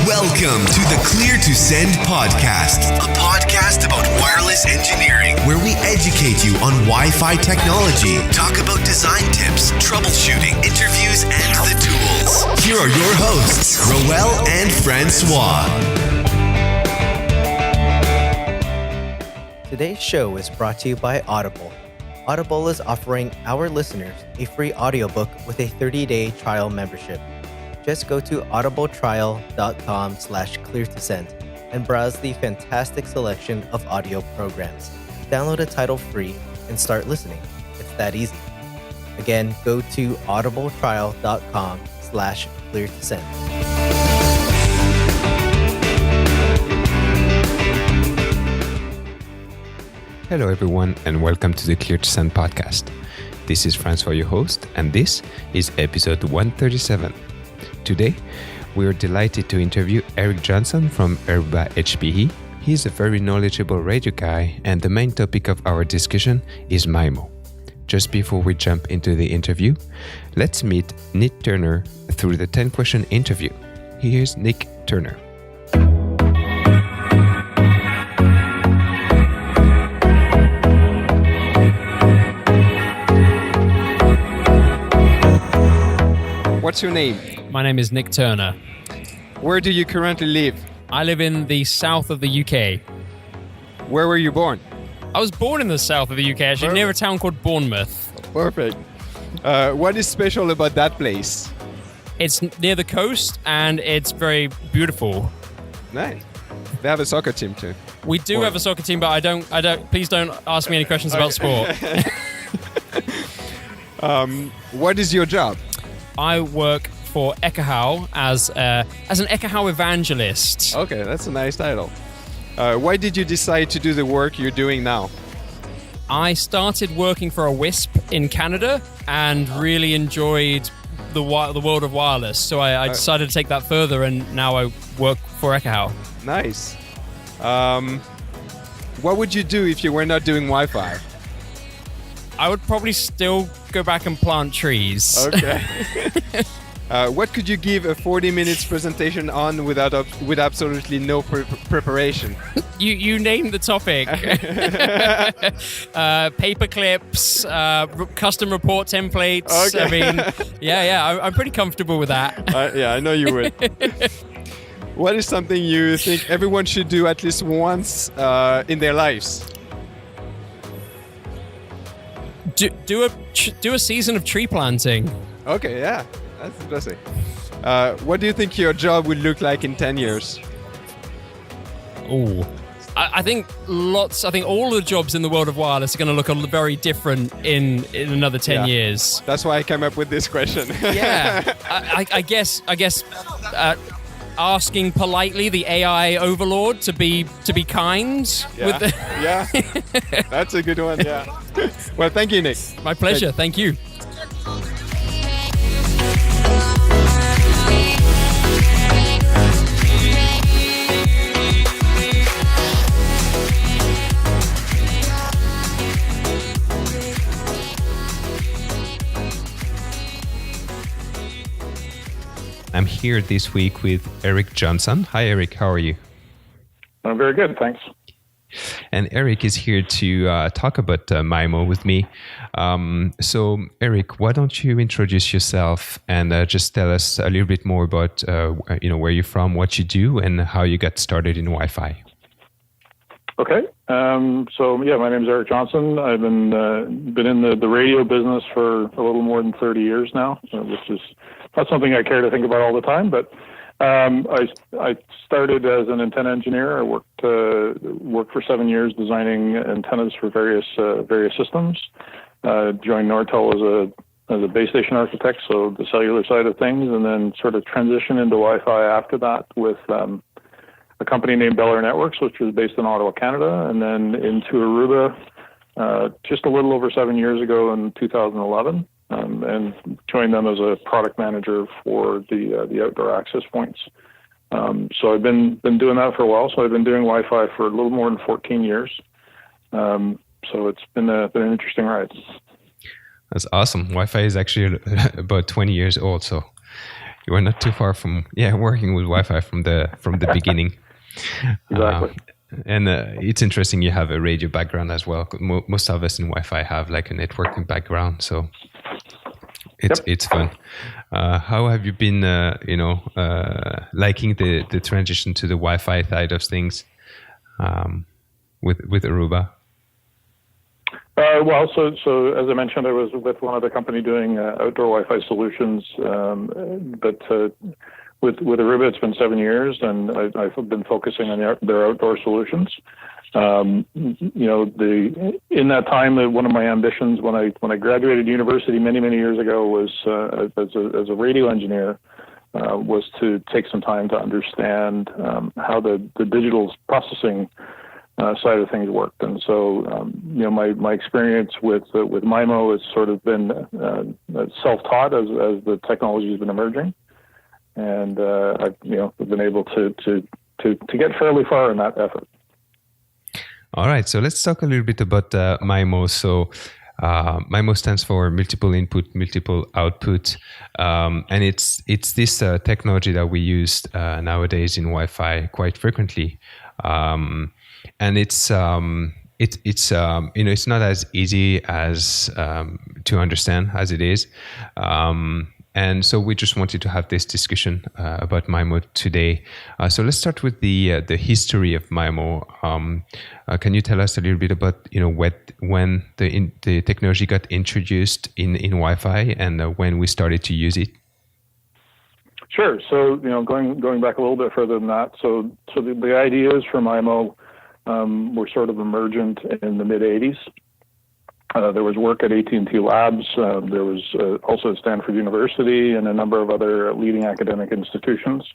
Welcome to the Clear to Send podcast, a podcast about wireless engineering, where we educate you on Wi-Fi technology, talk about design tips, troubleshooting, interviews, and the tools. Here are your hosts, Roel and Francois. Today's show is brought to you by Audible. Audible is offering our listeners a free audiobook with a 30-day trial membership. Just go to audibletrial.com/clear2send and browse the fantastic selection of audio programs. Download a title free and start listening. It's that easy. Again, go to audibletrial.com/clear2send. Hello everyone and welcome to the Clear to Send podcast. This is Francois, your host, and this is episode 137. Today, we are delighted to interview Eric Johnson from Aruba HPE. He's a very knowledgeable radio guy, and the main topic of our discussion is Mimo. Just before we jump into the interview, let's meet Nick Turner through the 10-question interview. Here's Nick Turner. What's your name? My name is Nick Turner. Where do you currently live? I live in the south of the UK. Where were you born? I was born in the south of the UK, actually, near a town called Bournemouth. Perfect. What is special about that place? It's near the coast and it's very beautiful. Nice. They have a soccer team too. We do have a soccer team, but I don't. Please don't ask me any questions about sport. What is your job? I work for Ekahau as an Ekahau evangelist. Okay, that's a nice title. Why did you decide to do the work you're doing now? I started working for a WISP in Canada and really enjoyed the world of wireless. So I decided to take that further, and now I work for Ekahau. Nice. What would you do if you were not doing Wi-Fi? I would probably still go back and plant trees. Okay. What could you give a 40 minutes presentation on with absolutely no preparation? You name the topic. Paper clips, custom report templates. Okay. I mean, I'm pretty comfortable with that. I know you would. What is something you think everyone should do at least once in their lives? Do a season of tree planting. Okay, yeah, that's interesting. What do you think your job would look like in 10 years? Oh, I think all the jobs in the world of wireless are going to look very different in another 10 years. That's why I came up with this question. Yeah, I guess. Asking politely the AI overlord to be kind. Yeah, that's a good one. Yeah. Well, thank you, Nick. My pleasure. Thank you. I'm here this week with Eric Johnson. Hi, Eric. How are you? I'm very good, thanks. And Eric is here to talk about Mimo with me. So, Eric, why don't you introduce yourself and just tell us a little bit more about where you're from, what you do, and how you got started in Wi-Fi. Okay. My name is Eric Johnson. I've been in the radio business for a little more than 30 years now, which is not something I care to think about all the time, but I started as an antenna engineer. I worked for 7 years designing antennas for various systems. Joined Nortel as a base station architect, so the cellular side of things, and then sort of transitioned into Wi-Fi after that with a company named Bel Air Networks, which was based in Ottawa, Canada, and then into Aruba just a little over 7 years ago in 2011. And joined them as a product manager for the outdoor access points. So I've been doing that for a while. So I've been doing Wi-Fi for a little more than 14 years. So it's been an interesting ride. That's awesome. Wi-Fi is actually about 20 years old, so you are not too far from working with Wi-Fi from the beginning. Exactly. And it's interesting you have a radio background as well. Most of us in Wi-Fi have like a networking background, so it's fun. How have you been, liking the transition to the Wi-Fi side of things with Aruba? Well, so as I mentioned, I was with one other company doing outdoor Wi-Fi solutions, but with Aruba, it's been 7 years, and I've been focusing on their outdoor solutions. In that time, one of my ambitions when I graduated university many years ago was as a radio engineer was to take some time to understand how the digital processing side of things worked. And so, my experience with Mimo has sort of been self-taught as the technology has been emerging, and I've been able to get fairly far in that effort. All right, so let's talk a little bit about Mimo. So Mimo stands for multiple input, multiple output, and it's this technology that we use nowadays in Wi-Fi quite frequently. And it's not as easy as to understand as it is. And so we just wanted to have this discussion about Mimo today. So let's start with the history of Mimo. Can you tell us a little bit about when the technology got introduced in Wi-Fi and when we started to use it? Sure. So going back a little bit further than that. So the ideas for Mimo were sort of emergent in the mid '80s. There was work at AT&T Labs. There was also at Stanford University and a number of other leading academic institutions.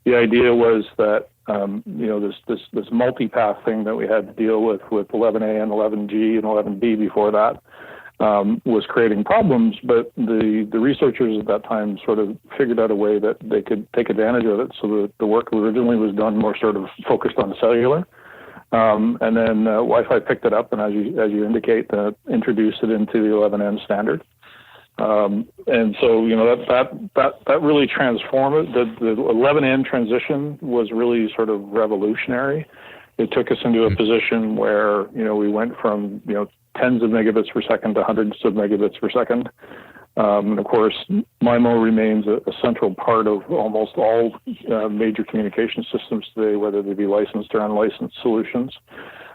The idea was that this multipath thing that we had to deal with 11A and 11G and 11B before that was creating problems. But the researchers at that time sort of figured out a way that they could take advantage of it. So the work originally was done more sort of focused on cellular. And then Wi-Fi picked it up, and as you indicate, introduced it into the 11N standard. And so that really transformed it. The 11N transition was really sort of revolutionary. It took us into a position where we went from tens of megabits per second to hundreds of megabits per second. And of course, Mimo remains a central part of almost all major communication systems today, whether they be licensed or unlicensed solutions.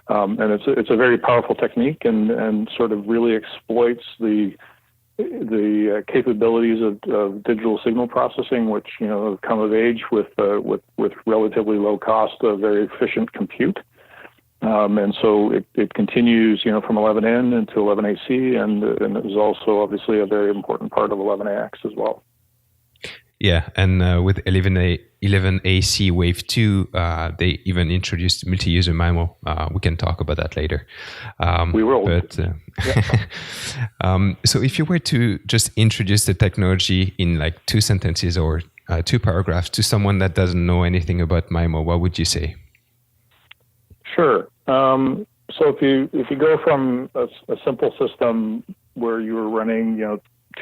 And it's a very powerful technique, and sort of really exploits the capabilities of digital signal processing, which have come of age with relatively low cost, very efficient compute. And so it continues, from 11N into 11AC, and it was also obviously a very important part of 11AX as well. Yeah, and with 11AC Wave 2, they even introduced multi-user MIMO. We can talk about that later. We will. But, so if you were to just introduce the technology in like 2 sentences or 2 paragraphs to someone that doesn't know anything about MIMO, what would you say? Sure. So if you go from a simple system where you were running,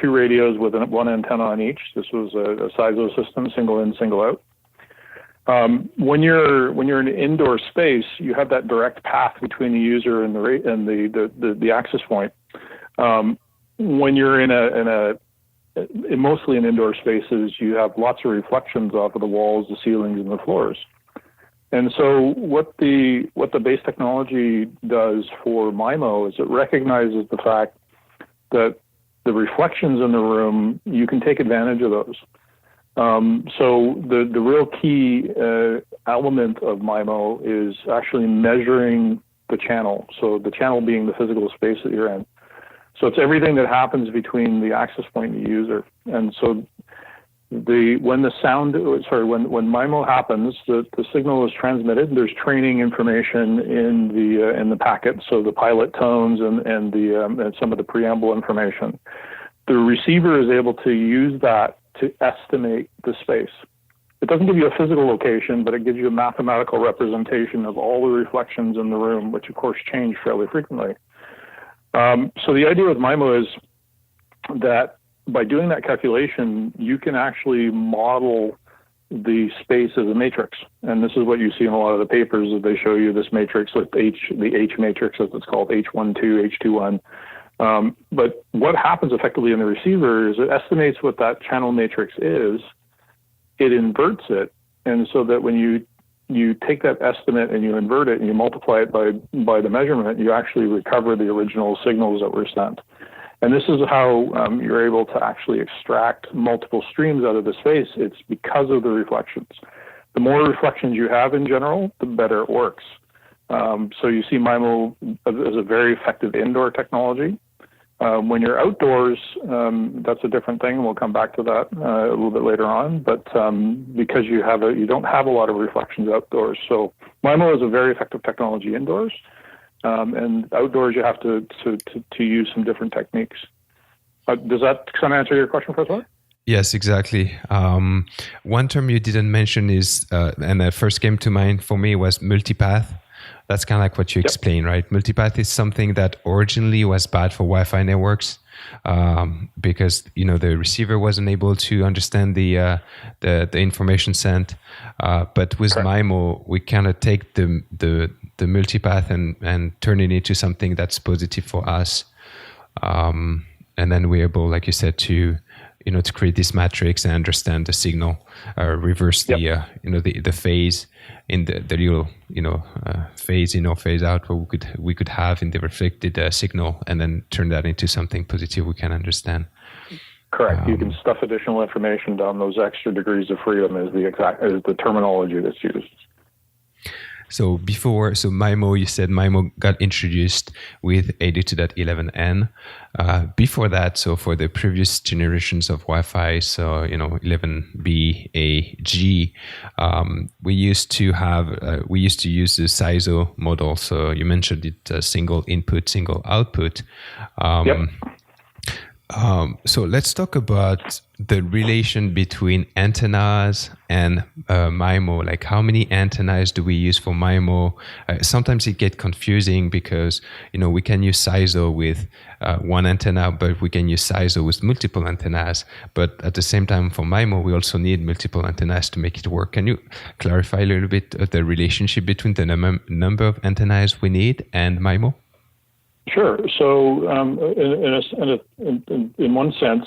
2 radios with 1 antenna on each, this was a SISO system, single in, single out. When you're in an indoor space, you have that direct path between the user and the access point. When you're in mostly in indoor spaces, you have lots of reflections off of the walls, the ceilings, and the floors. And so what the base technology does for Mimo is it recognizes the fact that the reflections in the room, you can take advantage of those. So the real key element of Mimo is actually measuring the channel. So the channel being the physical space that you're in. So it's everything that happens between the access point and the user. And so when Mimo happens, the signal is transmitted. There's training information in the packet, so the pilot tones and some of the preamble information. The receiver is able to use that to estimate the space. It doesn't give you a physical location, but it gives you a mathematical representation of all the reflections in the room, which of course change fairly frequently. So the idea with Mimo is that by doing that calculation, you can actually model the space as a matrix. And this is what you see in a lot of the papers, that they show you this matrix with the H matrix, as it's called, H12, H21. But what happens effectively in the receiver is it estimates what that channel matrix is, it inverts it, and so that when you take that estimate and you invert it and you multiply it by the measurement, you actually recover the original signals that were sent. And this is how you're able to actually extract multiple streams out of the space. It's because of the reflections. The more reflections you have in general, the better it works. So you see Mimo as a very effective indoor technology. When you're outdoors, that's a different thing. We'll come back to that a little bit later on. But because you don't have a lot of reflections outdoors, so Mimo is a very effective technology indoors. And outdoors, you have to use some different techniques. Does that kind of answer your question, Francois? Yes, exactly. One term you didn't mention is, and that first came to mind for me, was multipath. That's kind of like what you explained, right? Multipath is something that originally was bad for Wi-Fi networks because the receiver wasn't able to understand the information sent. But with Mimo, we kind of take the multipath and turn it into something that's positive for us, and then we're able, like you said, to create this matrix and understand the signal, reverse the phase in the little phase in or phase out what we could have in the reflected signal, and then turn that into something positive we can understand. Correct. You can stuff additional information down those extra degrees of freedom is the terminology that's used. So Mimo, you said Mimo got introduced with 82.11n. Before that, so for the previous generations of Wi-Fi, so 11B, A, G, we used to use the SISO model. So you mentioned it, single input, single output. So let's talk about the relation between antennas and Mimo. Like, how many antennas do we use for Mimo? Sometimes it gets confusing because we can use SISO with one antenna, but we can use SISO with multiple antennas. But at the same time, for Mimo, we also need multiple antennas to make it work. Can you clarify a little bit the relationship between the number of antennas we need and Mimo? Sure. So, in one sense,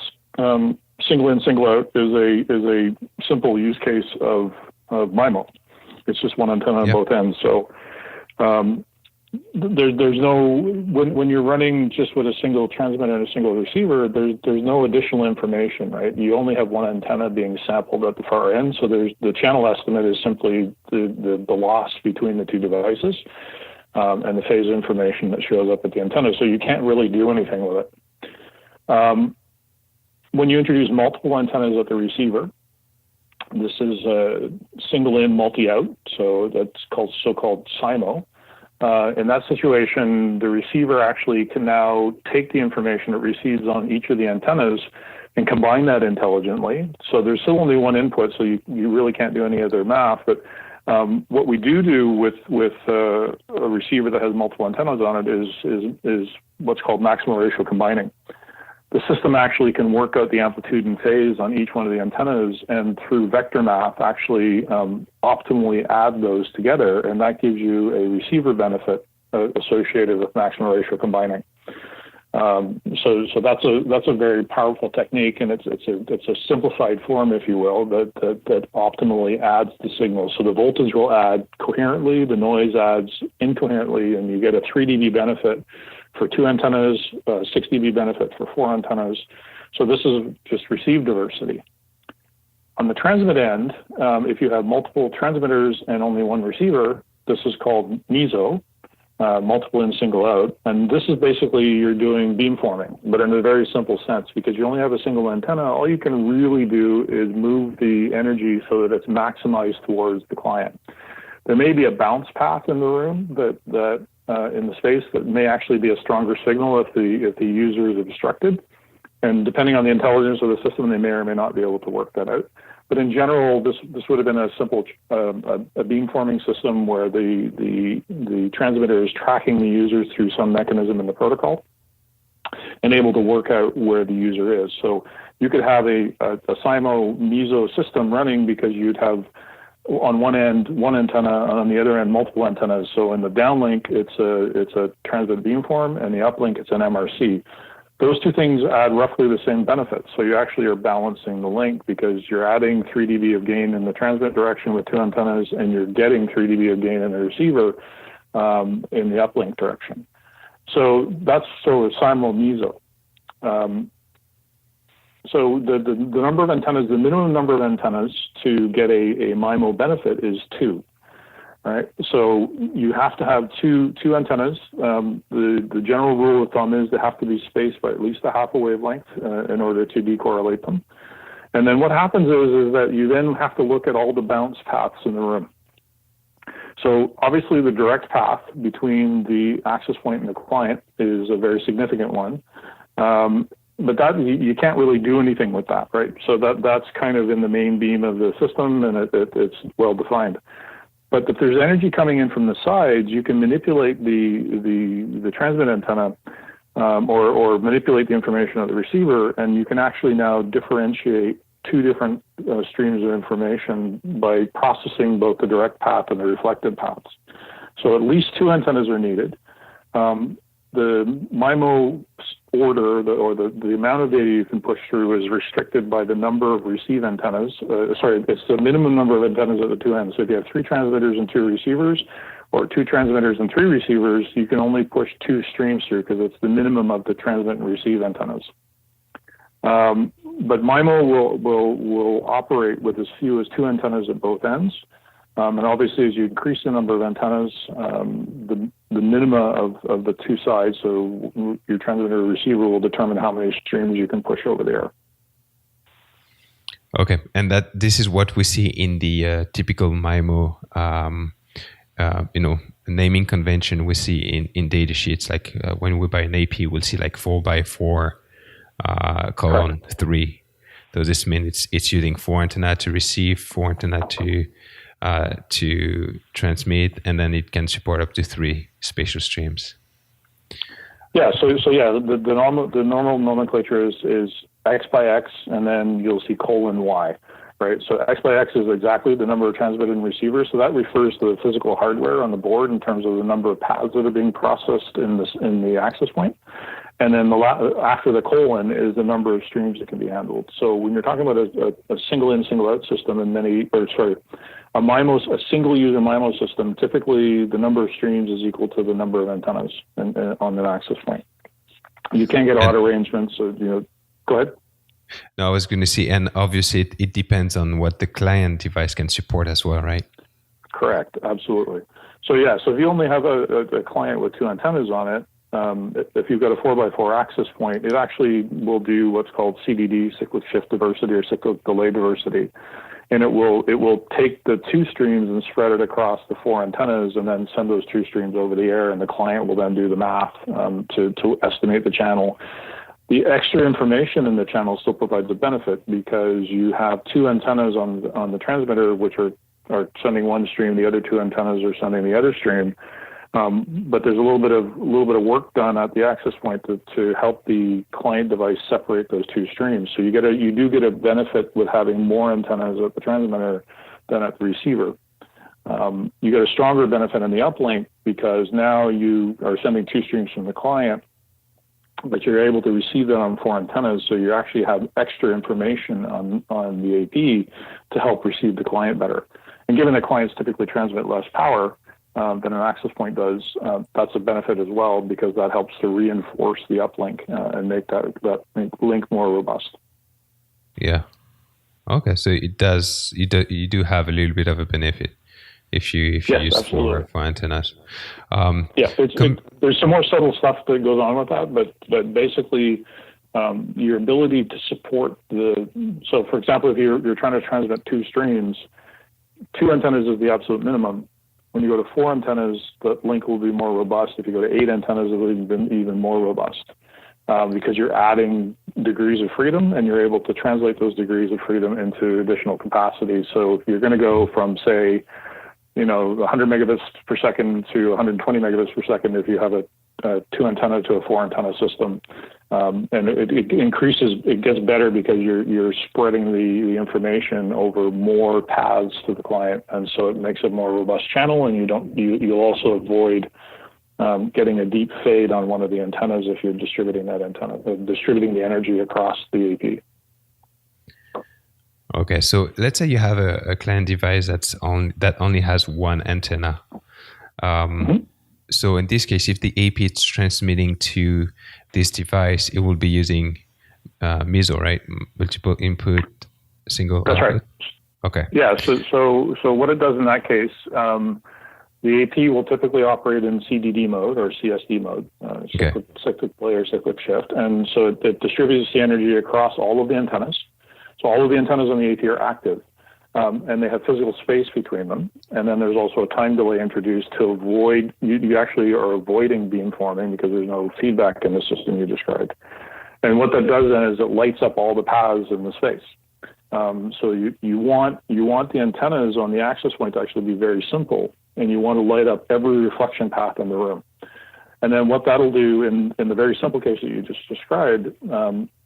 single in, single out is a simple use case of Mimo. It's just one antenna on both ends. So, there's no when you're running just with a single transmitter and a single receiver, there's no additional information, right? You only have one antenna being sampled at the far end. So the channel estimate is simply the loss between the two devices. And the phase information that shows up at the antenna. So you can't really do anything with it. When you introduce multiple antennas at the receiver, this is a single in, multi out. So that's called so-called SIMO. In that situation, the receiver actually can now take the information it receives on each of the antennas and combine that intelligently. So there's still only one input, so you really can't do any other math. But what we do with a receiver that has multiple antennas on it is what's called maximal ratio combining. The system actually can work out the amplitude and phase on each one of the antennas, and through vector math actually optimally add those together, and that gives you a receiver benefit associated with maximal ratio combining. So that's a very powerful technique, and it's a simplified form, if you will, that optimally adds the signal. So the voltage will add coherently, the noise adds incoherently, and you get a 3 dB benefit for 2 antennas, 6 dB benefit for 4 antennas. So this is just receive diversity. On the transmit end, if you have multiple transmitters and only one receiver, this is called MISO. Multiple in, single out. And this is basically you're doing beamforming, but in a very simple sense, because you only have a single antenna, all you can really do is move the energy so that it's maximized towards the client. There may be a bounce path in the room that in the space that may actually be a stronger signal if the user is obstructed. And depending on the intelligence of the system, they may or may not be able to work that out. But in general, this would have been a simple a beamforming system where the transmitter is tracking the users through some mechanism in the protocol. and able to work out where the user is. So you could have a Simo Mimo system running because you'd have on one end one antenna, on the other end multiple antennas. So in the downlink, it's a transmit beamform, and the uplink, it's an MRC. Those two things add roughly the same benefits. So you actually are balancing the link because you're adding 3 dB of gain in the transmit direction with two antennas, and you're getting 3 dB of gain in the receiver in the uplink direction. So that's sort of Simo Mimo. So the number of antennas, the minimum number of antennas to get a MIMO benefit is 2. Right, so you have to have two antennas. The general rule of thumb is they have to be spaced by at least a half a wavelength in order to decorrelate them. And then what happens is that you then have to look at all the bounce paths in the room. So obviously the direct path between the access point and the client is a very significant one. But that you can't really do anything with that, right? So that's kind of in the main beam of the system, and it's well defined. But if there's energy coming in from the sides, you can manipulate the transmit antenna or manipulate the information of the receiver, and you can actually now differentiate two different streams of information by processing both the direct path and the reflected paths. So at least two antennas are needed. The MIMO order, or the amount of data you can push through is restricted by the number of receive antennas. It's the minimum number of antennas at the two ends. So if you have 3 transmitters and 2 receivers, or 2 transmitters and 3 receivers, you can only push 2 streams through because it's the minimum of the transmit and receive antennas. But MIMO will operate with as few as 2 antennas at both ends. And obviously, as you increase the number of antennas, the minima of the 2 sides, so your transmitter or receiver, will determine how many streams you can push over the air. Okay, and this is what we see in the typical MIMO, naming convention we see in data sheets. Like when we buy an AP, we'll see like 4x4 colon 3. So this means it's using 4 antenna to receive, 4 antenna to transmit, and then it can support up to 3 spatial streams. Yeah. So the normal nomenclature is X by X, and then you'll see colon Y, right? So X by X is exactly the number of transmitter and receivers. So that refers to the physical hardware on the board in terms of the number of paths that are being processed in the access point. And then after the colon is the number of streams that can be handled. So when you're talking about a single in, single out system, a single user MIMO system, typically the number of streams is equal to the number of antennas on an access point. You can't get odd arrangements. Go ahead. No, I was going to say, and obviously it depends on what the client device can support as well, right? Correct. Absolutely. So if you only have a client with 2 antennas on it, if you've got a 4x4 access point, it actually will do what's called CDD, cyclic shift diversity, or cyclic delay diversity. And it will take the 2 streams and spread it across the 4 antennas, and then send those 2 streams over the air, and the client will then do the math to estimate the channel. The extra information in the channel still provides a benefit because you have 2 antennas on the transmitter, which are sending one stream, the other 2 antennas are sending the other stream. But there's a little bit of work done at the access point to help the client device separate those 2 streams. So you do get a benefit with having more antennas at the transmitter than at the receiver. You get a stronger benefit in the uplink because now you are sending 2 streams from the client, but you're able to receive them on 4 antennas. So you actually have extra information on the AP to help receive the client better. And given that clients typically transmit less power than an access point does, that's a benefit as well because that helps to reinforce the uplink and make that link more robust. Yeah. Okay, so it does. You do have a little bit of a benefit if you use 4 antennas. There's some more subtle stuff that goes on with that, but basically your ability to support so for example, if you're trying to transmit 2 streams, 2 antennas is the absolute minimum. When you go to 4 antennas, the link will be more robust. If you go to 8 antennas, it will be even more robust because you're adding degrees of freedom, and you're able to translate those degrees of freedom into additional capacity. So if you're going to go from, say, 100 megabits per second to 120 megabits per second, if you have a 2 antenna to a 4 antenna system. And it gets better because you're spreading the information over more paths to the client. And so it makes a more robust channel, and you'll also avoid getting a deep fade on one of the antennas if you're distributing that antenna, distributing the energy across the AP. Okay, so let's say you have a client device that only has one antenna. So in this case, if the AP is transmitting to this device, it will be using MISO, right? Multiple input, single That's output. Right. Okay. Yeah. So what it does in that case, the AP will typically operate in CDD mode or CSD mode, cyclic play or cyclic shift, and so it distributes the energy across all of the antennas. So all of the antennas on the AP are active, and they have physical space between them. And then there's also a time delay introduced to avoid, you actually are avoiding beamforming because there's no feedback in the system you described. And what that does then is it lights up all the paths in the space. So you want the antennas on the access point to actually be very simple, and you want to light up every reflection path in the room. And then what that'll do in the very simple case that you just described,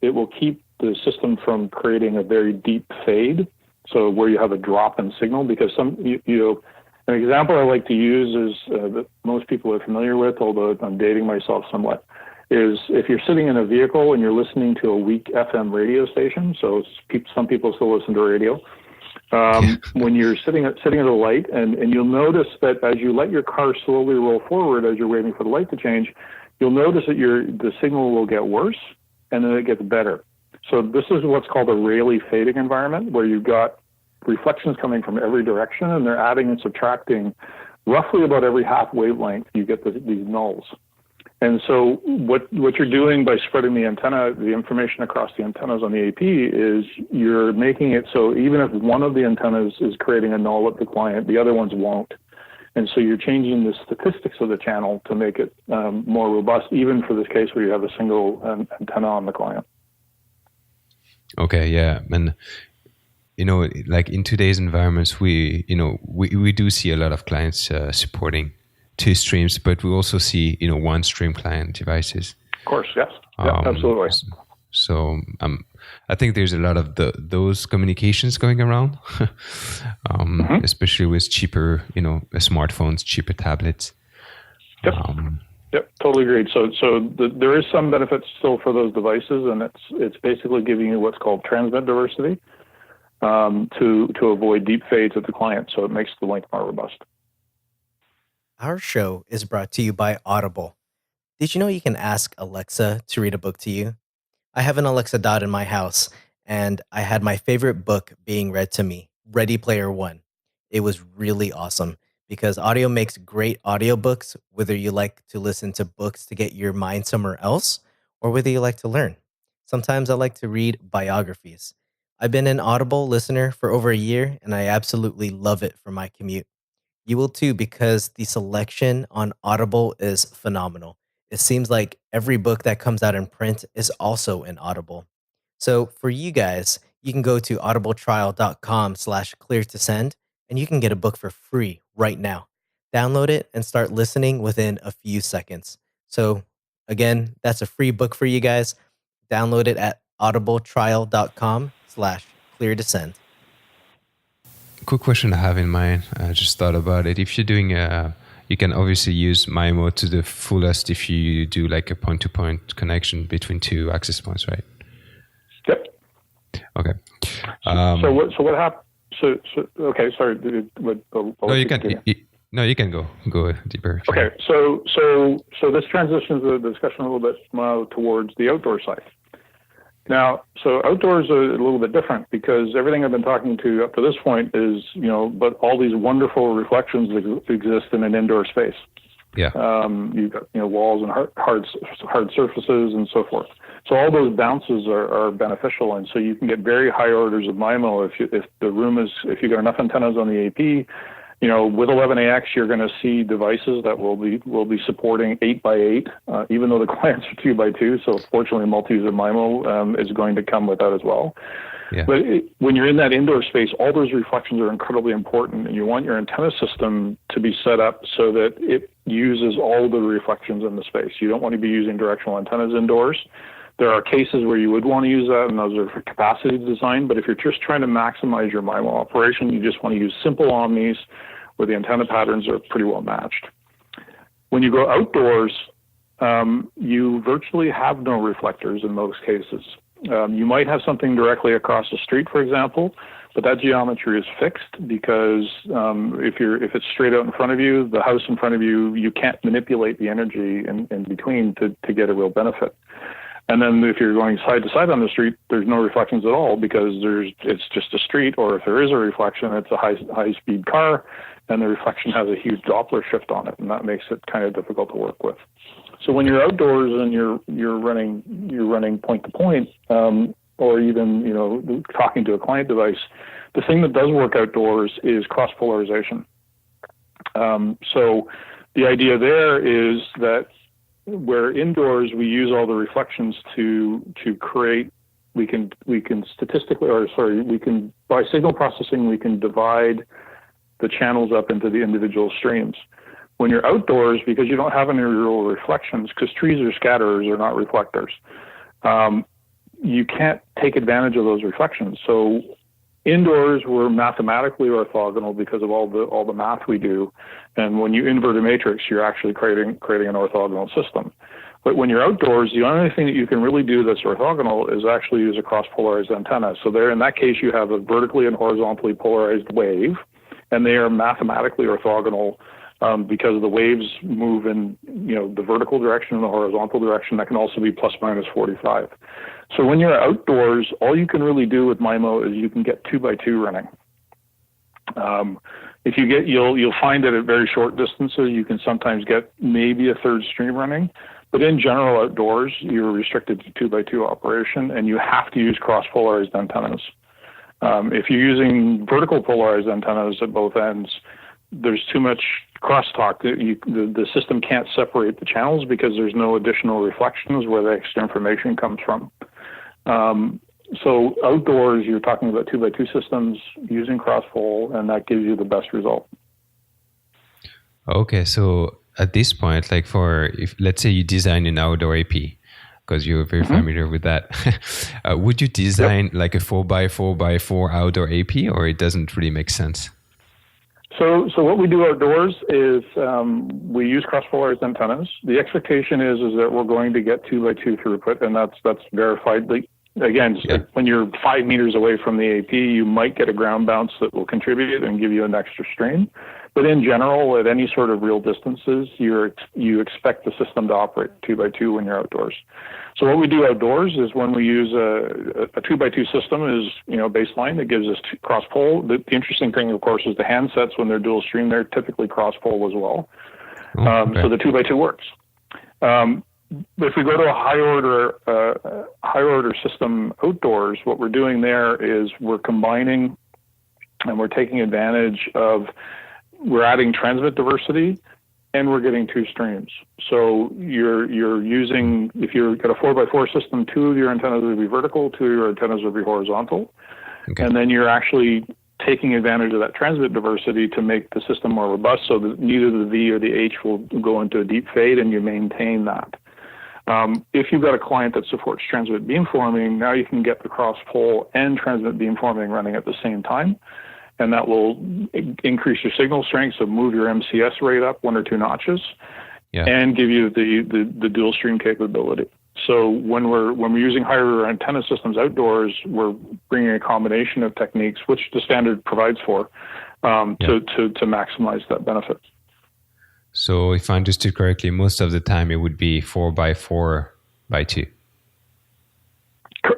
it will keep the system from creating a very deep fade, so where you have a drop in signal, because an example I like to use is that most people are familiar with, although I'm dating myself somewhat, is if you're sitting in a vehicle and you're listening to a weak FM radio station, so some people still listen to radio, when you're sitting at a light, and you'll notice that as you let your car slowly roll forward as you're waiting for the light to change, you'll notice that the signal will get worse, and then it gets better. So this is what's called a Rayleigh fading environment, where you've got reflections coming from every direction, and they're adding and subtracting roughly about every half wavelength. You get these nulls. And so what you're doing by spreading the information across the antennas on the AP is you're making it so even if one of the antennas is creating a null at the client, the other ones won't. And so you're changing the statistics of the channel to make it more robust, even for this case where you have a single antenna on the client. Okay, yeah. And, like in today's environments, we do see a lot of clients supporting 2 streams, but we also see, 1 stream client devices. Of course, yes. Yeah, absolutely. So I think there's a lot of those communications going around, especially with cheaper, smartphones, cheaper tablets. Yep. Yep, totally agreed. So there is some benefits still for those devices, and it's basically giving you what's called transmit diversity to avoid deep fades at the client. So it makes the link more robust. Our show is brought to you by Audible. Did you know you can ask Alexa to read a book to you? I have an Alexa Dot in my house, and I had my favorite book being read to me, Ready Player One. It was really awesome because audio makes great audiobooks, whether you like to listen to books to get your mind somewhere else or whether you like to learn. Sometimes I like to read biographies. I've been an Audible listener for over a year, and I absolutely love it for my commute. You will too, because the selection on Audible is phenomenal. It seems like every book that comes out in print is also in Audible. So for you guys, you can go to audibletrial.com/clear2send and you can get a book for free right now. Download it and start listening within a few seconds. So again, that's a free book for you guys. Download it at audibletrial.com/clear2send. Quick question I have in mind. I just thought about it. If you're doing you can obviously use Mimo to the fullest if you do like a point-to-point connection between 2 access points, right? Yep. Okay. So what happened? So okay. Sorry. You can go deeper. Okay. So this transitions the discussion a little bit towards the outdoor side. Now, so outdoors are a little bit different because everything I've been talking to up to this point is, but all these wonderful reflections that exist in an indoor space. Yeah. You've got, walls and hard surfaces and so forth. So all those bounces are beneficial. And so you can get very high orders of MIMO if you got enough antennas on the AP. With 11AX, you're going to see devices that will be supporting 8x8, even though the clients are 2x2. So fortunately, multi-user MIMO is going to come with that as well. Yeah. But when you're in that indoor space, all those reflections are incredibly important, and you want your antenna system to be set up so that uses all the reflections in the space. You don't want to be using directional antennas indoors. There are cases where you would want to use that, and those are for capacity design. But if you're just trying to maximize your MIMO operation, you just want to use simple omnis where the antenna patterns are pretty well matched. When you go outdoors, you virtually have no reflectors in most cases. You might have something directly across the street, for example, but that geometry is fixed because if it's straight out in front of you, the house in front of you, you can't manipulate the energy in between to get a real benefit. And then if you're going side to side on the street, there's no reflections at all because it's just a street, or if there is a reflection, it's a high speed car, and the reflection has a huge Doppler shift on it, and that makes it kind of difficult to work with. So when you're outdoors and you're running point to point, or even talking to a client device, the thing that does work outdoors is cross polarization. So the idea there is that where indoors we use all the reflections to create, we can by signal processing we can divide the channels up into the individual streams. When you're outdoors, because you don't have any real reflections, because trees are scatterers, they're not reflectors, you can't take advantage of those reflections. So indoors, we're mathematically orthogonal because of all the math we do. And when you invert a matrix, you're actually creating an orthogonal system. But when you're outdoors, the only thing that you can really do that's orthogonal is actually use a cross-polarized antenna. So there, in that case, you have a vertically and horizontally polarized wave, and they are mathematically orthogonal because the waves move in the vertical direction and the horizontal direction. That can also be plus minus 45. So when you're outdoors, all you can really do with MIMO is you can get 2x2 running. If you get, you'll find that at very short distances, you can sometimes get maybe a third stream running. But in general, outdoors, you're restricted to 2x2 operation, and you have to use cross-polarized antennas. If you're using vertical polarized antennas at both ends, there's too much crosstalk. The system can't separate the channels because there's no additional reflections where the extra information comes from. So outdoors, you're talking about 2x2 systems using cross-pol, and that gives you the best result. Okay, so at this point, like if let's say you design an outdoor AP, because you're very familiar with that, would you design like a 4x4x4 outdoor AP, or it doesn't really make sense? So what we do outdoors is we use cross-polarized antennas. The expectation is that we're going to get 2x2 throughput, and that's verified. Again, when you're 5 meters away from the AP, you might get a ground bounce that will contribute and give you an extra strain. But in general, at any sort of real distances, you expect the system to operate 2x2 when you're outdoors. So what we do outdoors is when we use a 2x2 system is baseline that gives us cross-pol. The interesting thing, of course, is the handsets when they're dual stream, they're typically cross-pol as well. So the 2x2 works. If we go to a high order system outdoors, what we're doing there is we're combining and we're taking advantage of, we're adding transmit diversity, and we're getting 2 streams. So you're using, if you've got a 4x4 system, 2 of your antennas will be vertical, 2 of your antennas will be horizontal. Okay. And then you're actually taking advantage of that transmit diversity to make the system more robust so that neither the V or the H will go into a deep fade, and you maintain that. If you've got a client that supports transmit beamforming, now you can get the cross-pol and transmit beamforming running at the same time, and that will increase your signal strength, so move your MCS rate up 1 or 2 notches, and give you the dual stream capability. So when we're using higher antenna systems outdoors, we're bringing a combination of techniques, which the standard provides for, to maximize that benefit. So if I understood correctly, most of the time it would be 4x4x2.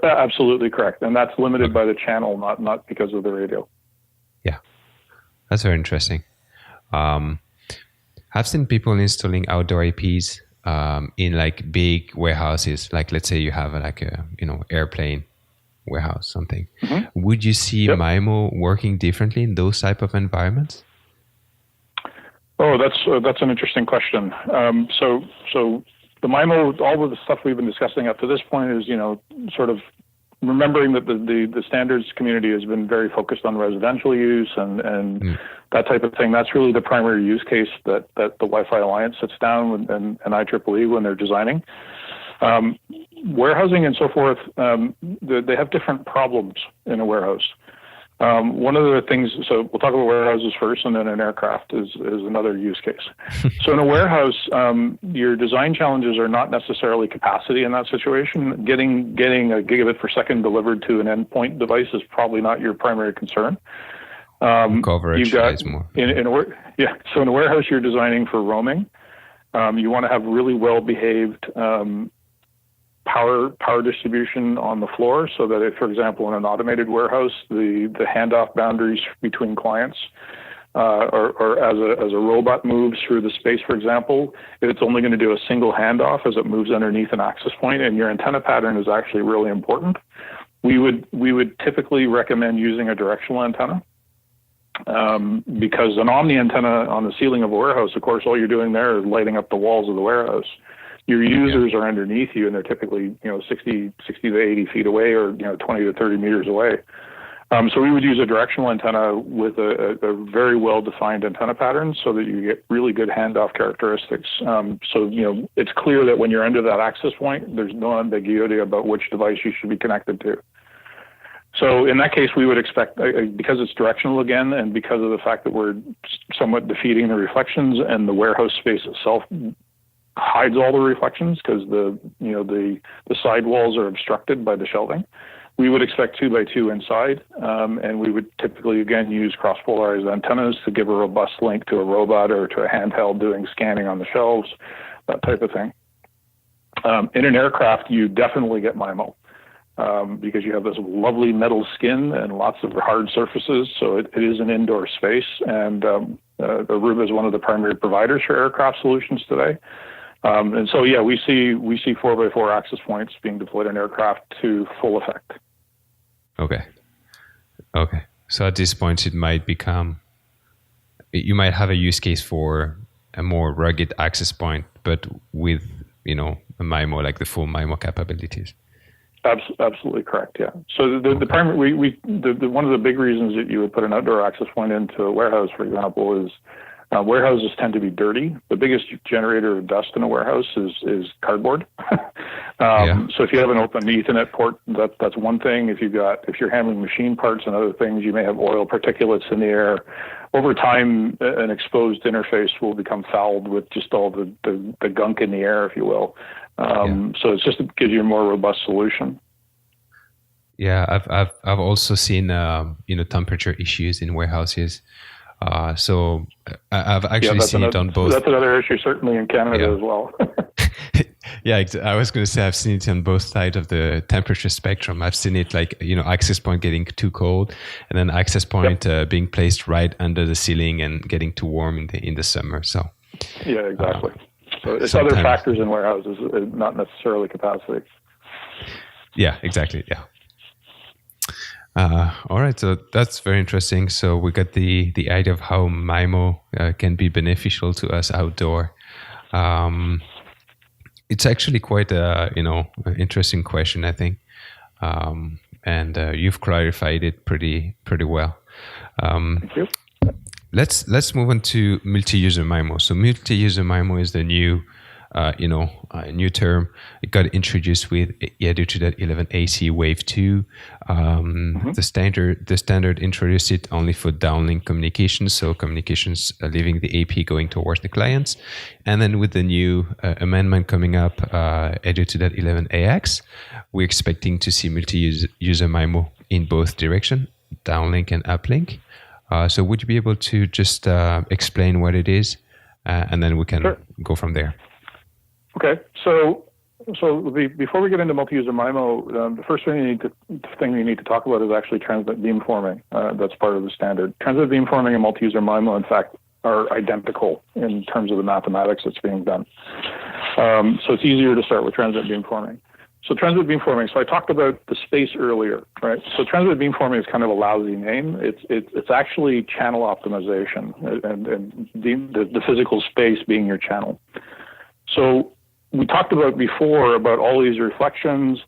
Absolutely correct. And that's limited by the channel, not because of the radio. Yeah, that's very interesting. I've seen people installing outdoor APs in like big warehouses. Like let's say you have like a airplane warehouse, something. Mm-hmm. Would you see MIMO working differently in those type of environments? Oh, that's an interesting question. So the MIMO, all of the stuff we've been discussing up to this point is, sort of remembering that the standards community has been very focused on residential use and that type of thing. That's really the primary use case that the Wi-Fi Alliance sits down and IEEE when they're designing. Warehousing and so forth, they have different problems in a warehouse. One of the things, so we'll talk about warehouses first, and then an aircraft is another use case. So in a warehouse, your design challenges are not necessarily capacity in that situation. Getting a gigabit per second delivered to an endpoint device is probably not your primary concern. Coverage is more. So in a warehouse, you're designing for roaming. You want to have really well-behaved power distribution on the floor, so that if, for example, in an automated warehouse, the handoff boundaries between clients, or as a robot moves through the space, for example, it's only going to do a single handoff as it moves underneath an access point, and your antenna pattern is actually really important. We would typically recommend using a directional antenna. Because an omni antenna on the ceiling of a warehouse, of course, all you're doing there is lighting up the walls of the warehouse. Your users are underneath you, and they're typically 60 to 80 feet away, or 20 to 30 meters away. So we would use a directional antenna with a very well-defined antenna pattern, so that you get really good handoff characteristics. So it's clear that when you're under that access point, there's no ambiguity about which device you should be connected to. So in that case, we would expect, because it's directional again, and because of the fact that we're somewhat defeating the reflections, and the warehouse space itself hides all the reflections because the side walls are obstructed by the shelving, we would expect 2x2 inside, and we would typically again use cross-polarized antennas to give a robust link to a robot or to a handheld doing scanning on the shelves, that type of thing. In an aircraft, you definitely get MIMO. Because you have this lovely metal skin and lots of hard surfaces, so it is an indoor space, and Aruba is one of the primary providers for aircraft solutions today. And so, we see 4x4 access points being deployed in aircraft to full effect. Okay. So at this point, you might have a use case for a more rugged access point, but with a MIMO, like the full MIMO capabilities. Absolutely correct. Yeah. So the primary, one of the big reasons that you would put an outdoor access point into a warehouse, for example, is warehouses tend to be dirty. The biggest generator of dust in a warehouse is cardboard. So if you have an open Ethernet port, that's one thing. If you're handling machine parts and other things, you may have oil particulates in the air. Over time, an exposed interface will become fouled with just all the gunk in the air, if you will. So it's just to give you a more robust solution. Yeah, I've also seen temperature issues in warehouses. So I've actually seen it on both. That's another issue, certainly in Canada as well. I was going to say I've seen it on both sides of the temperature spectrum. I've seen it access point getting too cold, and then access point being placed right under the ceiling and getting too warm in the summer. So yeah, exactly. So it's other factors in warehouses, not necessarily capacity. Yeah, exactly. Yeah. All right, so that's very interesting. So we got the idea of how MIMO can be beneficial to us outdoor. It's actually quite an interesting question, I think, and you've clarified it pretty well. Thank you. Let's move on to multi-user MIMO. So multi-user MIMO is the new new term. It got introduced with due to that 11 AC Wave 2. The standard introduced it only for downlink communications, so communications leaving the AP going towards the clients. And then with the new amendment coming up due to that 11 AX, we're expecting to see multi-user MIMO in both direction, downlink and uplink. So would you be able to just explain what it is, and then we can go from there? Okay, so before we get into multi-user MIMO, the first thing you need to talk about is actually transmit beamforming. That's part of the standard. Transmit beamforming and multi-user MIMO, in fact, are identical in terms of the mathematics that's being done. So it's easier to start with transmit beamforming. So transmit beamforming. So I talked about the space earlier, right? So transmit beamforming is kind of a lousy name. It's actually channel optimization, and the physical space being your channel. So we talked about before about all these reflections.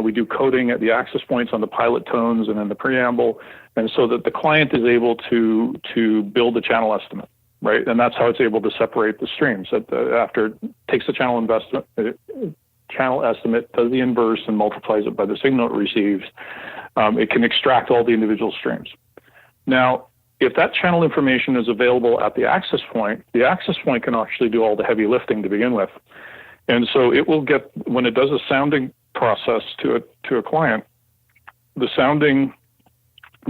We do coding at the access points on the pilot tones and in the preamble, and so that the client is able to build a channel estimate, right? And that's how it's able to separate the streams. After it takes the channel estimate, does the inverse, and multiplies it by the signal it receives, it can extract all the individual streams. Now, if that channel information is available at the access point can actually do all the heavy lifting to begin with. And so it will get, when it does a sounding process to a client, the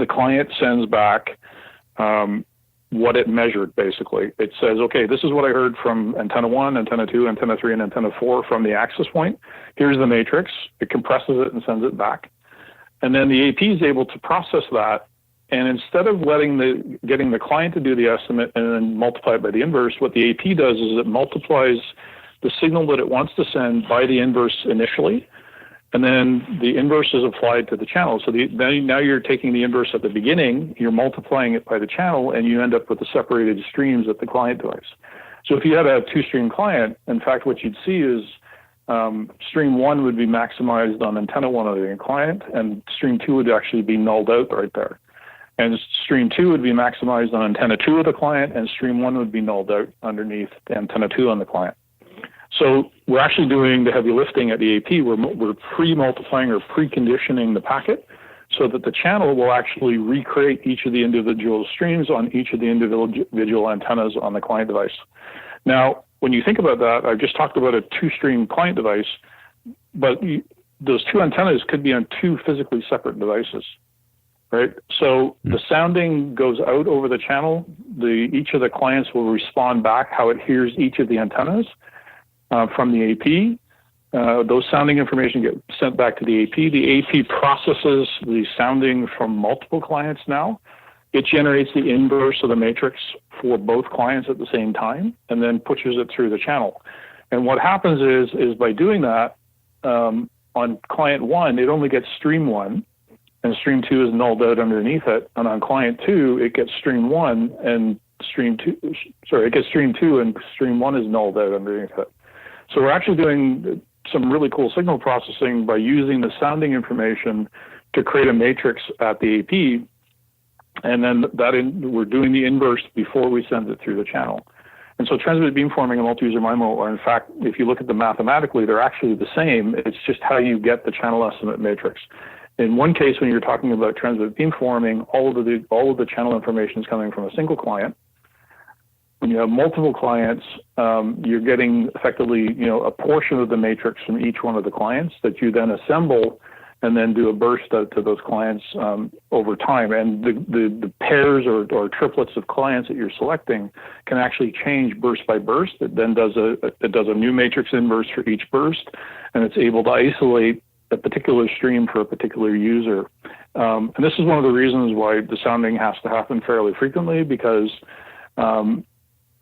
client sends back what it measured, basically. It says, okay, this is what I heard from antenna 1, antenna 2, antenna 3, and antenna 4 from the access point. Here's the matrix. It compresses it and sends it back. And then the AP is able to process that. And instead of getting the client to do the estimate and then multiply it by the inverse, what the AP does is it multiplies the signal that it wants to send by the inverse initially, and then the inverse is applied to the channel. So now you're taking the inverse at the beginning, you're multiplying it by the channel, and you end up with the separated streams at the client device. So if you had a two-stream client, in fact, what you'd see is stream 1 would be maximized on antenna 1 of the client, and stream 2 would actually be nulled out right there. And stream 2 would be maximized on antenna 2 of the client, and stream 1 would be nulled out underneath antenna 2 on the client. So we're actually doing the heavy lifting at the AP. We're pre-multiplying or preconditioning the packet so that the channel will actually recreate each of the individual streams on each of the individual antennas on the client device. Now, when you think about that, I've just talked about a two-stream client device, but those two antennas could be on two physically separate devices. Right. So the sounding goes out over the channel. Each of the clients will respond back how it hears each of the antennas from the AP. Those sounding information get sent back to the AP. The AP processes the sounding from multiple clients now. It generates the inverse of the matrix for both clients at the same time and then pushes it through the channel. And what happens is by doing that, on client 1, it only gets stream 1. And stream 2 is nulled out underneath it. And on client 2, it gets stream 1 and stream 2. Sorry, it gets stream 2 and stream 1 is nulled out underneath it. So we're actually doing some really cool signal processing by using the sounding information to create a matrix at the AP. And then we're doing the inverse before we send it through the channel. And so transmit beamforming and multi-user MIMO are, in fact, if you look at them mathematically, they're actually the same. It's just how you get the channel estimate matrix. In one case, when you're talking about transmit beamforming, all of the channel information is coming from a single client. When you have multiple clients, you're getting effectively, a portion of the matrix from each one of the clients that you then assemble and then do a burst out to those clients over time. And the pairs or triplets of clients that you're selecting can actually change burst by burst. It then does a new matrix inverse for each burst, and it's able to isolate a particular stream for a particular user. And this is one of the reasons why the sounding has to happen fairly frequently, because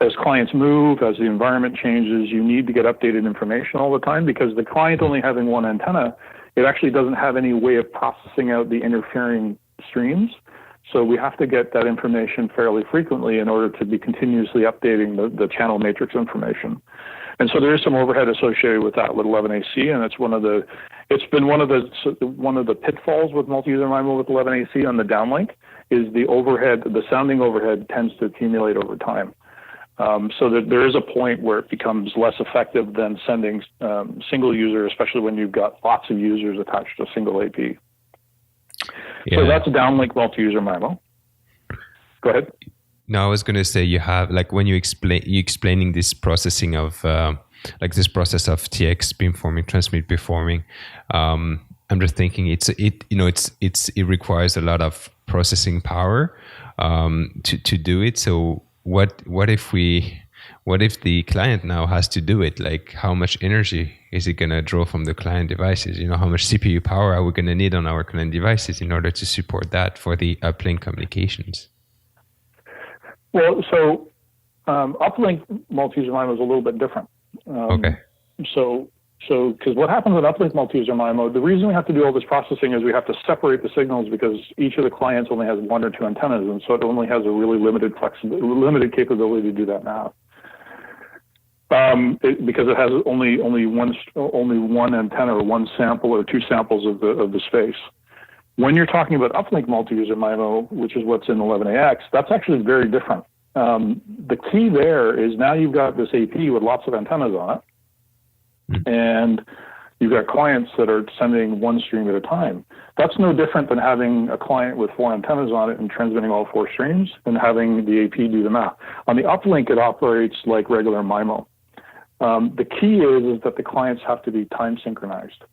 as clients move, as the environment changes, you need to get updated information all the time, because the client only having one antenna, it actually doesn't have any way of processing out the interfering streams. So we have to get that information fairly frequently in order to be continuously updating the channel matrix information. And so there is some overhead associated with that with 11AC, and it's been one of the pitfalls with multi-user MIMO with 11AC on the downlink is the sounding overhead tends to accumulate over time. So that there is a point where it becomes less effective than sending single user, especially when you've got lots of users attached to a single AP. Yeah. So that's downlink multi-user MIMO. Go ahead. No, I was going to say you have, like, when you're explaining this processing of this process of TX beamforming, transmit beamforming. I'm just thinking it requires a lot of processing power to do it. So what if the client now has to do it? Like, how much energy is it going to draw from the client devices? How much CPU power are we going to need on our client devices in order to support that for the uplink communications? Well, so uplink multi-user MIMO is a little bit different. Okay. So because what happens with uplink multi-user MIMO, the reason we have to do all this processing is we have to separate the signals because each of the clients only has one or two antennas, and so it only has a really limited capability to do that now. Because it has only one antenna or one sample or two samples of the space. When you're talking about uplink multi-user MIMO, which is what's in 11AX, that's actually very different. The key there is now you've got this AP with lots of antennas on it, and you've got clients that are sending one stream at a time. That's no different than having a client with 4 antennas on it and transmitting all 4 streams and having the AP do the math. On the uplink, it operates like regular MIMO. The key is that the clients have to be time synchronized.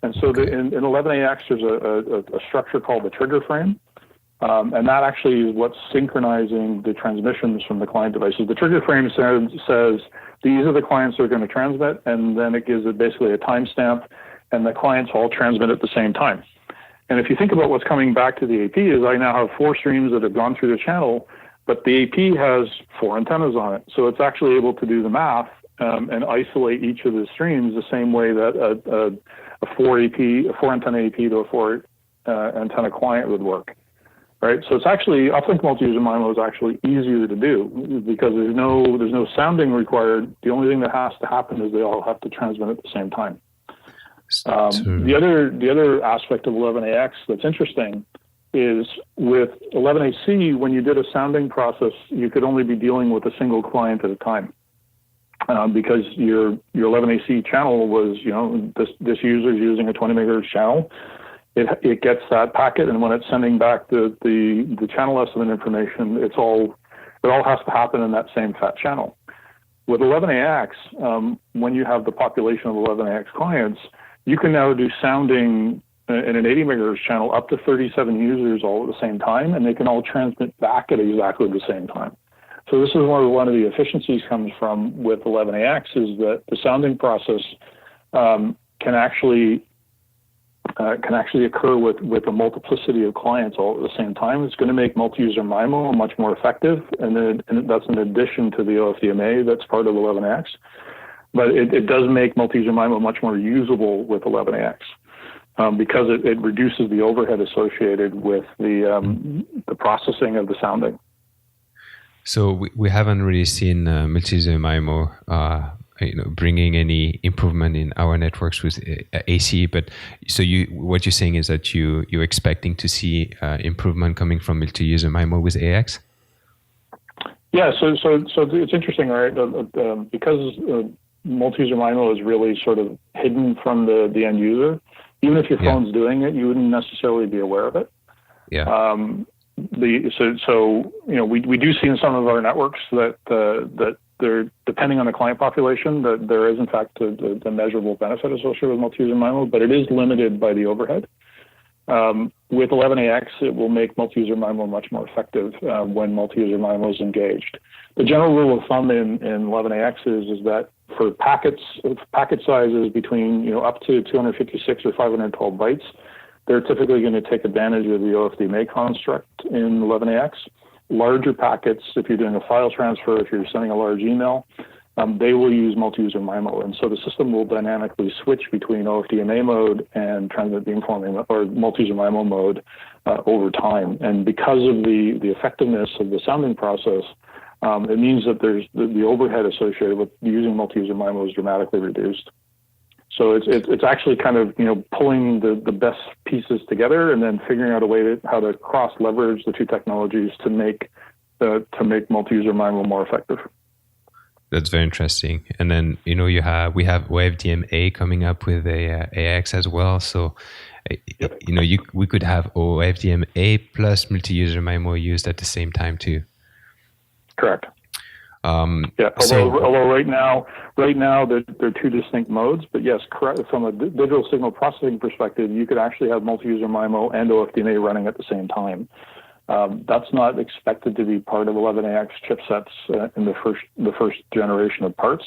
And so in 11AX, there's a structure called the trigger frame. And that actually is what's synchronizing the transmissions from the client devices. The trigger frame says these are the clients that are going to transmit, and then it gives it basically a timestamp, and the clients all transmit at the same time. And if you think about what's coming back to the AP is I now have 4 streams that have gone through the channel, but the AP has 4 antennas on it. So it's actually able to do the math and isolate each of the streams the same way that a 4 antenna AP to a 4 antenna client would work. Right, so it's actually uplink multi-user MIMO is actually easier to do because there's no sounding required. The only thing that has to happen is they all have to transmit at the same time. The other aspect of 11AX that's interesting is with 11AC, when you did a sounding process, you could only be dealing with a single client at a time because your 11AC channel was, this user is using a 20 megahertz channel. It gets that packet, and when it's sending back the channel estimate information, it all has to happen in that same fat channel. With 11AX, when you have the population of 11AX clients, you can now do sounding in an 80 megahertz channel up to 37 users all at the same time, and they can all transmit back at exactly the same time. So this is where one of the efficiencies comes from with 11AX is that the sounding process can actually occur with a multiplicity of clients all at the same time. It's going to make multi-user MIMO much more effective, and that's in addition to the OFDMA that's part of 11AX. But it does make multi-user MIMO much more usable with 11AX because it reduces the overhead associated with the processing of the sounding. So we haven't really seen multi-user MIMO bringing any improvement in our networks with AC, but so what you're saying is that you're expecting to see improvement coming from multi-user MIMO with AX? Yeah, so it's interesting, right? Because multi-user MIMO is really sort of hidden from the end user. Even if your phone's doing it, you wouldn't necessarily be aware of it. Yeah. We do see in some of our networks that they're depending on the client population that there is in fact a measurable benefit associated with multi-user MIMO, but it is limited by the overhead. With 11AX, it will make multi-user MIMO much more effective when multi-user MIMO is engaged. The general rule of thumb in 11AX is that for packet sizes between up to 256 or 512 bytes, they're typically going to take advantage of the OFDMA construct in 11AX. Larger packets, if you're doing a file transfer, if you're sending a large email, they will use multi-user MIMO. And so the system will dynamically switch between OFDMA mode and transmit beamforming or multi-user MIMO mode over time. And because of the effectiveness of the sounding process, it means that there's the overhead associated with using multi-user MIMO is dramatically reduced. So it's actually kind of pulling the best pieces together and then figuring out a way how to cross leverage the two technologies to make multi-user MIMO more effective. That's very interesting. And then we have OFDMA coming up with a AX as well. So we could have OFDMA plus multi-user MIMO used at the same time too. Correct. Although right now they're two distinct modes, but yes, correct. From a digital signal processing perspective, you could actually have multi-user MIMO and OFDMA running at the same time. That's not expected to be part of 11AX chipsets in the first generation of parts.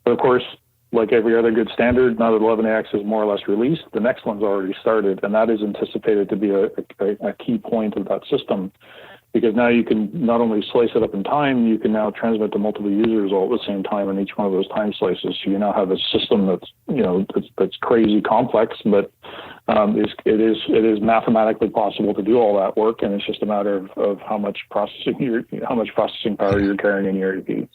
But of course, like every other good standard, now that 11AX is more or less released, the next one's already started, and that is anticipated to be a key point of that system. Because now you can not only slice it up in time, you can now transmit to multiple users all at the same time in each one of those time slices. So you now have a system that's crazy complex, but it is mathematically possible to do all that work, and it's just a matter of how much processing power you're carrying in your EP.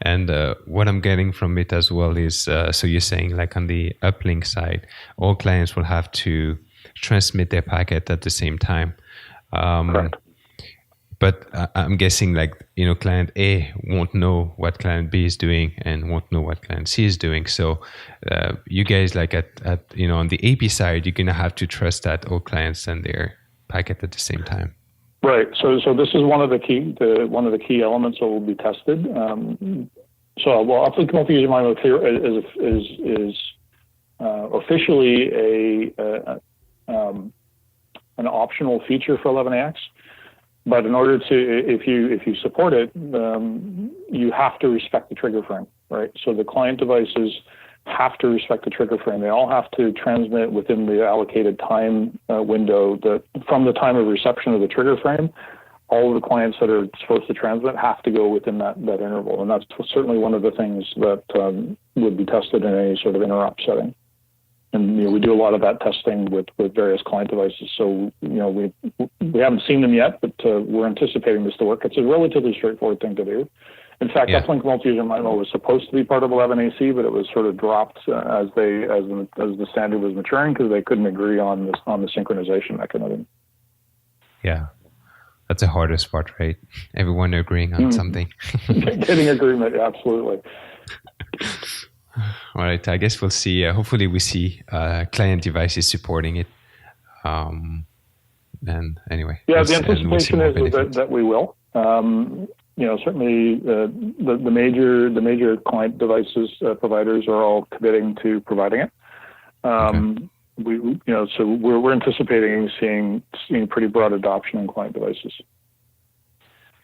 And what I'm getting from it as well is, so you're saying like on the uplink side, all clients will have to transmit their packet at the same time. Correct. But I'm guessing like, client A won't know what client B is doing and won't know what client C is doing. So you guys like at on the AP side, you're going to have to trust that all clients send their packet at the same time. Right. So this is one of the key elements that will be tested. Uplink multi-user MIMO is officially an optional feature for 11ax. But in order to, if you support it, you have to respect the trigger frame, right? So the client devices have to respect the trigger frame. They all have to transmit within the allocated time window. From the time of reception of the trigger frame, all of the clients that are supposed to transmit have to go within that interval, and that's certainly one of the things that would be tested in any sort of interrupt setting. And we do a lot of that testing with various client devices. So we haven't seen them yet, but we're anticipating this to work. It's a relatively straightforward thing to do. In fact, Uplink multi-user MIMO was supposed to be part of 11AC, but it was sort of dropped as the standard was maturing because they couldn't agree on the synchronization mechanism. Yeah, that's the hardest part, right? Everyone agreeing on something. Getting agreement, absolutely. All right, I guess we'll see. Hopefully, we see client devices supporting it. And anyway, the anticipation is that we will. Certainly the major client devices providers are all committing to providing it. So we're anticipating seeing pretty broad adoption in client devices.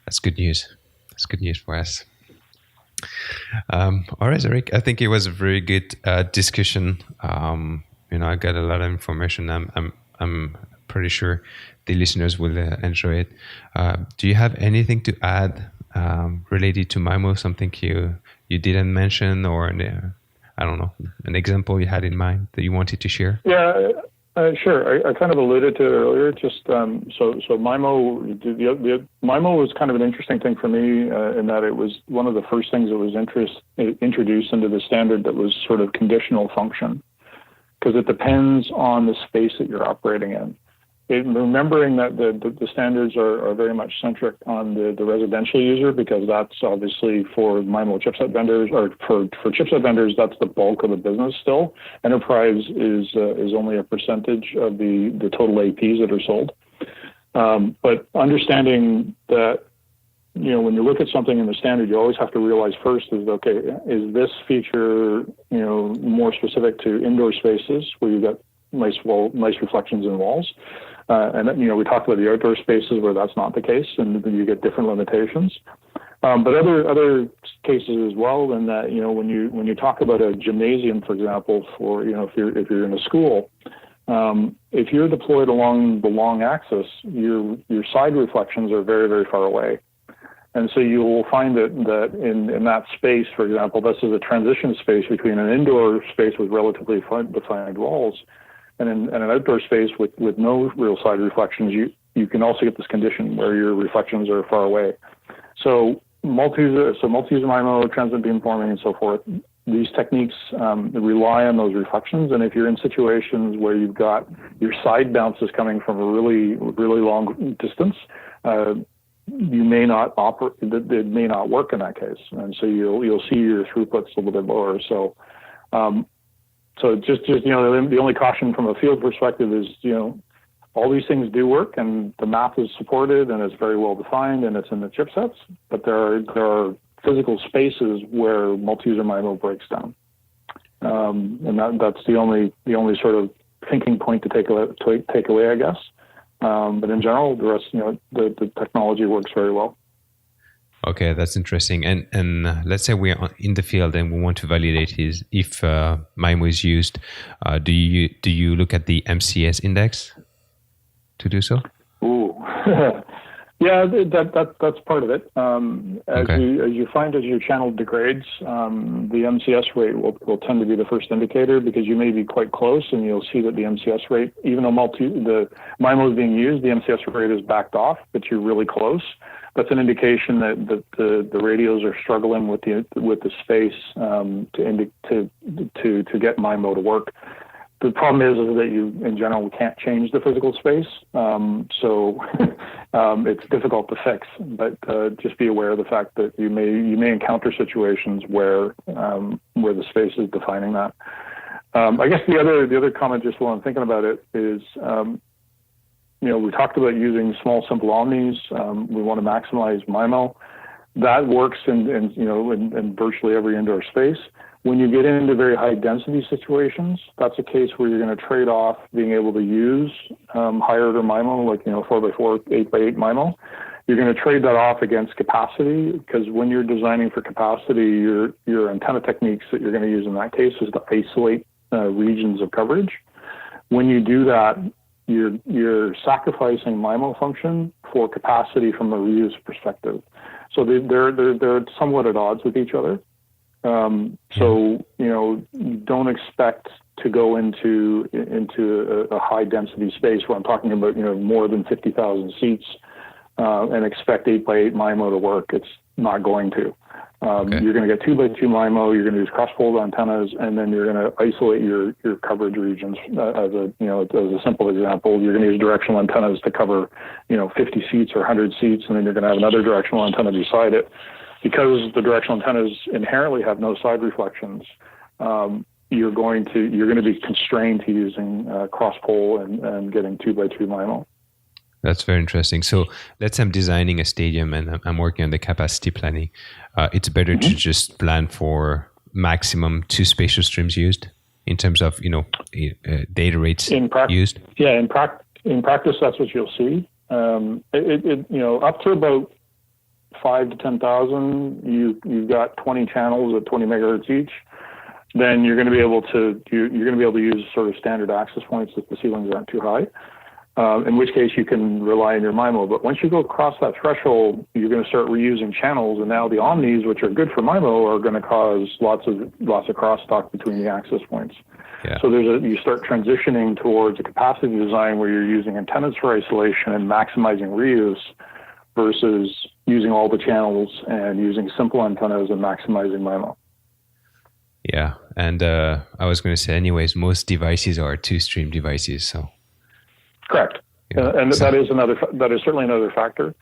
That's good news. That's good news for us. All right, Eric. I think it was a very good discussion. I got a lot of information. I'm pretty sure the listeners will enjoy it. Do you have anything to add related to Mimo? Something you didn't mention, or I don't know, an example you had in mind that you wanted to share? Yeah. Sure. I kind of alluded to it earlier. Just so Mimo, Mimo was kind of an interesting thing for me in that it was one of the first things that was introduced into the standard that was sort of conditional function, because it depends on the space that you're operating in. Remembering that the standards are very much centric on the residential user, because that's obviously for MIMO chipset vendors, or for chipset vendors, that's the bulk of the business still. Enterprise is only a percentage of the total APs that are sold. But understanding that, when you look at something in the standard, you always have to realize first is is this feature, more specific to indoor spaces where you've got nice reflections in walls? And we talked about the outdoor spaces where that's not the case, and you get different limitations. But other cases as well, in that when you talk about a gymnasium, for example, for if you're in a school, if you're deployed along the long axis, your side reflections are very, very far away. And so you will find that in that space, for example, this is a transition space between an indoor space with relatively defined walls and an outdoor space with no real side reflections. You can also get this condition where your reflections are far away. So multi-user MIMO, transient beamforming, and so forth, these techniques rely on those reflections. And if you're in situations where you've got your side bounces coming from a really, really long distance, you may not operate. It may not work in that case, and so you'll see your throughputs a little bit lower. So just the only caution from a field perspective is all these things do work, and the map is supported, and it's very well defined, and it's in the chipsets. But there are physical spaces where multi-user MIMO breaks down, and that's the only sort of thinking point to take away, I guess. But in general, the rest, the technology works very well. Okay, that's interesting. And let's say we're in the field and we want to validate if MIMO is used. Do you look at the MCS index to do so? Ooh, Yeah, that's part of it. As you find as your channel degrades, the MCS rate will tend to be the first indicator, because you may be quite close and you'll see that the MCS rate, even though the MIMO is being used, the MCS rate is backed off, but you're really close. That's an indication that the radios are struggling with the space to get MIMO to work. The problem is that you, in general, can't change the physical space, so it's difficult to fix. But just be aware of the fact that you may encounter situations where the space is defining that. I guess the other comment, just while I'm thinking about it, is we talked about using small, simple omnis. We want to maximize MIMO. That works in virtually every indoor space. When you get into very high density situations, that's a case where you're going to trade off being able to use higher order MIMO, like 4x4, 8x8 MIMO. You're going to trade that off against capacity, because when you're designing for capacity, your antenna techniques that you're going to use in that case is to isolate regions of coverage. When you do that, you're sacrificing MIMO function for capacity from a reuse perspective. So they're somewhat at odds with each other. So don't expect to go into a high density space where I'm talking about more than 50,000 seats and expect 8x8 MIMO to work. It's not going to. You're going to get 2x2 MIMO. You're going to use cross-fold antennas, and then you're going to isolate your coverage regions. As a simple example, you're going to use directional antennas to cover 50 seats or 100 seats, and then you're going to have another directional antenna beside it. Because the directional antennas inherently have no side reflections, you're going to be constrained to using cross-pole and getting 2x2 MIMO. That's very interesting. So let's say I'm designing a stadium and I'm working on the capacity planning. It's better to just plan for maximum 2 spatial streams used in terms of data rates used. Yeah, in practice, that's what you'll see. Up to about 5 to 10,000, you've got 20 channels at 20 megahertz each. Then you're going to be able to use sort of standard access points if the ceilings aren't too high. In which case you can rely on your MIMO. But once you go across that threshold, you're going to start reusing channels, and now the omnis, which are good for MIMO, are going to cause lots of crosstalk between the access points. Yeah. So you start transitioning towards a capacity design where you're using antennas for isolation and maximizing reuse, versus using all the channels and using simple antennas and maximizing MIMO. Yeah, and I was going to say, anyways, most devices are 2-stream devices, so. Correct, and that is certainly another factor.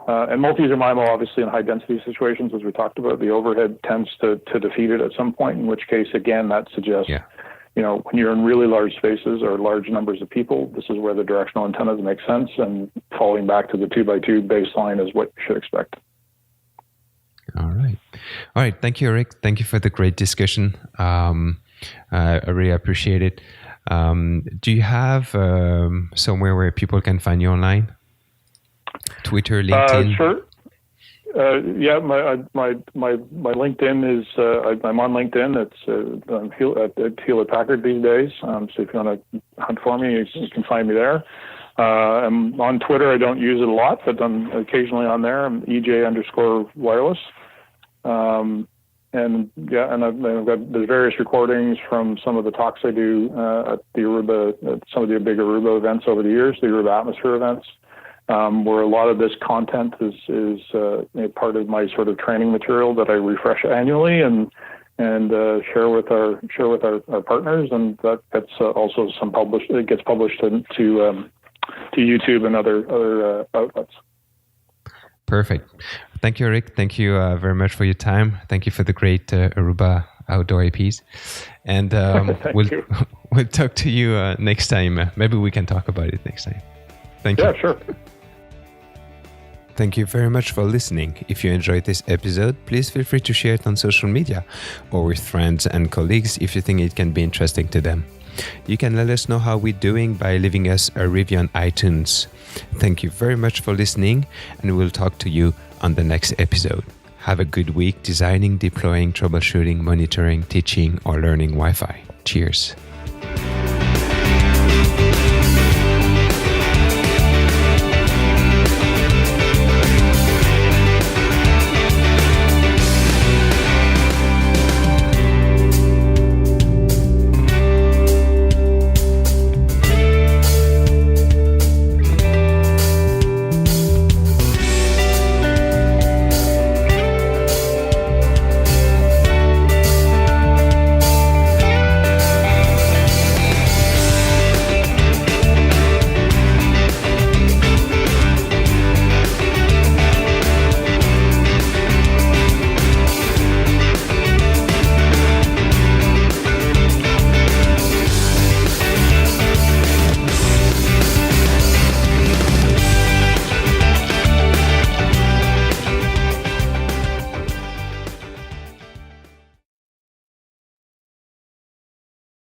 And multi-user MIMO, obviously, in high density situations, as we talked about, the overhead tends to defeat it at some point. In which case, again, that suggests, when you're in really large spaces or large numbers of people, this is where the directional antennas make sense. And falling back to the 2x2 baseline is what you should expect. All right. Thank you, Eric. Thank you for the great discussion. I really appreciate it. Do you have somewhere where people can find you online? Twitter, LinkedIn? Sure. Yeah, my LinkedIn is I'm on LinkedIn. It's at Hewlett Packard these days. So if you want to hunt for me, you can find me there. I'm on Twitter. I don't use it a lot, but I'm occasionally on there. I'm EJ_wireless. I've got the various recordings from some of the talks I do at the Aruba, some of the big Aruba events over the years, the Aruba Atmosphere events, where a lot of this content is part of my sort of training material that I refresh annually and share with our partners, and that gets also it gets published to YouTube and other outlets. Perfect. Thank you, Eric. Thank you very much for your time. Thank you for the great Aruba outdoor APs. And we'll talk to you next time. Maybe we can talk about it next time. Thank you. Yeah, sure. Thank you very much for listening. If you enjoyed this episode, please feel free to share it on social media or with friends and colleagues if you think it can be interesting to them. You can let us know how we're doing by leaving us a review on iTunes. Thank you very much for listening, and we'll talk to you on the next episode. Have a good week designing, deploying, troubleshooting, monitoring, teaching, or learning Wi-Fi. Cheers.